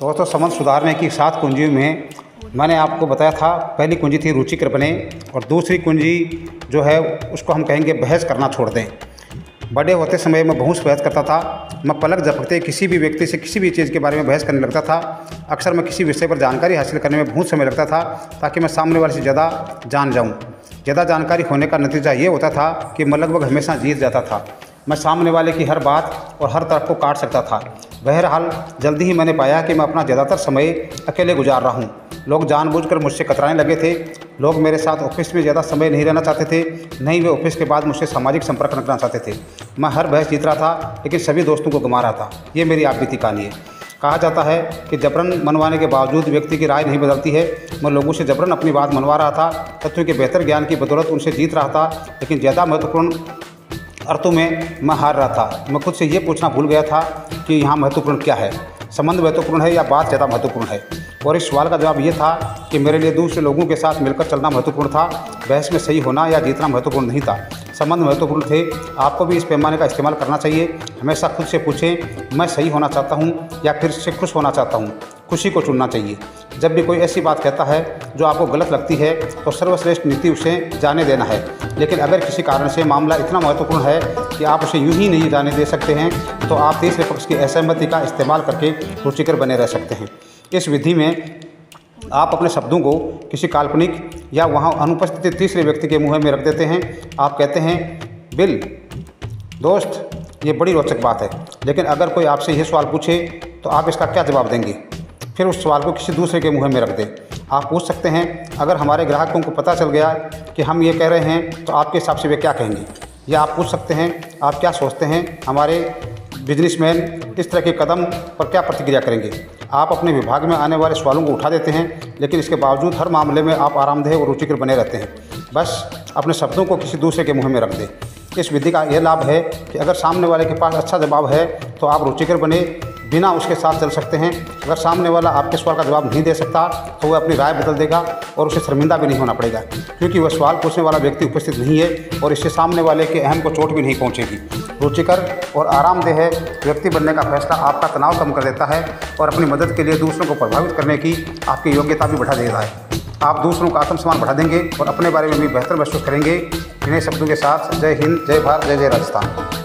तो दोस्तों संबंध सुधारने की 7 कुंजियों में मैंने आपको बताया था, पहली कुंजी थी रुचिकर बने, और दूसरी कुंजी जो है उसको हम कहेंगे बहस करना छोड़ दें। बड़े होते समय मैं बहुत बहस करता था। मैं पलक झपकते किसी भी व्यक्ति से किसी भी चीज़ के बारे में बहस करने लगता था। अक्सर मैं किसी विषय पर जानकारी हासिल करने में बहुत समय लगता था ताकि मैं सामने वाले से ज़्यादा जान जाऊँ। ज़्यादा जानकारी होने का नतीजा ये होता था कि मैं लगभग हमेशा जीत जाता था। मैं सामने वाले की हर बात और हर तरफ को काट सकता था। बहरहाल जल्दी ही मैंने पाया कि मैं अपना ज़्यादातर समय अकेले गुजार रहा हूँ। लोग जानबूझकर मुझसे कतराने लगे थे। लोग मेरे साथ ऑफिस में ज़्यादा समय नहीं रहना चाहते थे, नहीं वे ऑफिस के बाद मुझसे सामाजिक संपर्क रखना चाहते थे। मैं हर बहस जीत रहा था लेकिन सभी दोस्तों को गंवा रहा था। ये मेरी आप बीती कहानी है। कहा जाता है कि जबरन मनवाने के बावजूद व्यक्ति की राय नहीं बदलती है। मैं लोगों से जबरन अपनी बात मनवा रहा था, तथ्यों के बेहतर ज्ञान की बदौलत उनसे जीत रहा था, लेकिन ज़्यादा महत्वपूर्ण अर्थों में मैं हार रहा था। मैं खुद से ये पूछना भूल गया था कि यहाँ महत्वपूर्ण क्या है, संबंध महत्वपूर्ण है या बात ज़्यादा महत्वपूर्ण है। और इस सवाल का जवाब ये था कि मेरे लिए दूसरे लोगों के साथ मिलकर चलना महत्वपूर्ण था, बहस में सही होना या जीतना महत्वपूर्ण नहीं था। संबंध महत्वपूर्ण थे। आपको भी इस पैमाने का इस्तेमाल करना चाहिए। हमेशा खुद से पूछें, मैं सही होना चाहता हूँ या फिर से खुश होना चाहता हूँ। खुशी को चुनना चाहिए। जब भी कोई ऐसी बात कहता है जो आपको गलत लगती है तो सर्वश्रेष्ठ नीति उसे जाने देना है। लेकिन अगर किसी कारण से मामला इतना महत्वपूर्ण है कि आप उसे यूं ही नहीं जाने दे सकते हैं तो आप तीसरे पक्ष की असहमति का इस्तेमाल करके रुचिकर बने रह सकते हैं। इस विधि में आप अपने शब्दों को किसी काल्पनिक या वहाँ अनुपस्थित तीसरे व्यक्ति के मुँह में रख देते हैं। आप कहते हैं, बिल दोस्त, ये बड़ी रोचक बात है, लेकिन अगर कोई आपसे यह सवाल पूछे तो आप इसका क्या जवाब देंगे? फिर उस सवाल को किसी दूसरे के मुँह में रख दें। आप पूछ सकते हैं, अगर हमारे ग्राहकों को पता चल गया कि हम ये कह रहे हैं तो आपके हिसाब से वे क्या कहेंगे? या आप पूछ सकते हैं, आप क्या सोचते हैं हमारे बिजनेसमैन इस तरह के कदम पर क्या प्रतिक्रिया करेंगे? आप अपने विभाग में आने वाले सवालों को उठा देते हैं, लेकिन इसके बावजूद हर मामले में आप आरामदेह और रुचिकर बने रहते हैं। बस अपने शब्दों को किसी दूसरे के मुँह में रख दें। इस विधि का यह लाभ है कि अगर सामने वाले के पास अच्छा जवाब है तो आप रुचिकर बने बिना उसके साथ चल सकते हैं। अगर सामने वाला आपके सवाल का जवाब नहीं दे सकता तो वह अपनी राय बदल देगा और उसे शर्मिंदा भी नहीं होना पड़ेगा, क्योंकि वह सवाल पूछने वाला व्यक्ति उपस्थित नहीं है और इससे सामने वाले के अहम को चोट भी नहीं पहुंचेगी। रुचिकर और आरामदेह व्यक्ति बनने का फैसला आपका तनाव कम कर देता है और अपनी मदद के लिए दूसरों को प्रभावित करने की आपकी योग्यता भी बढ़ा देता है। आप दूसरों का आत्मसम्मान बढ़ा देंगे और अपने बारे में भी बेहतर महसूस करेंगे। इन्हीं शब्दों के साथ जय हिंद, जय भारत, जय जय राजस्थान।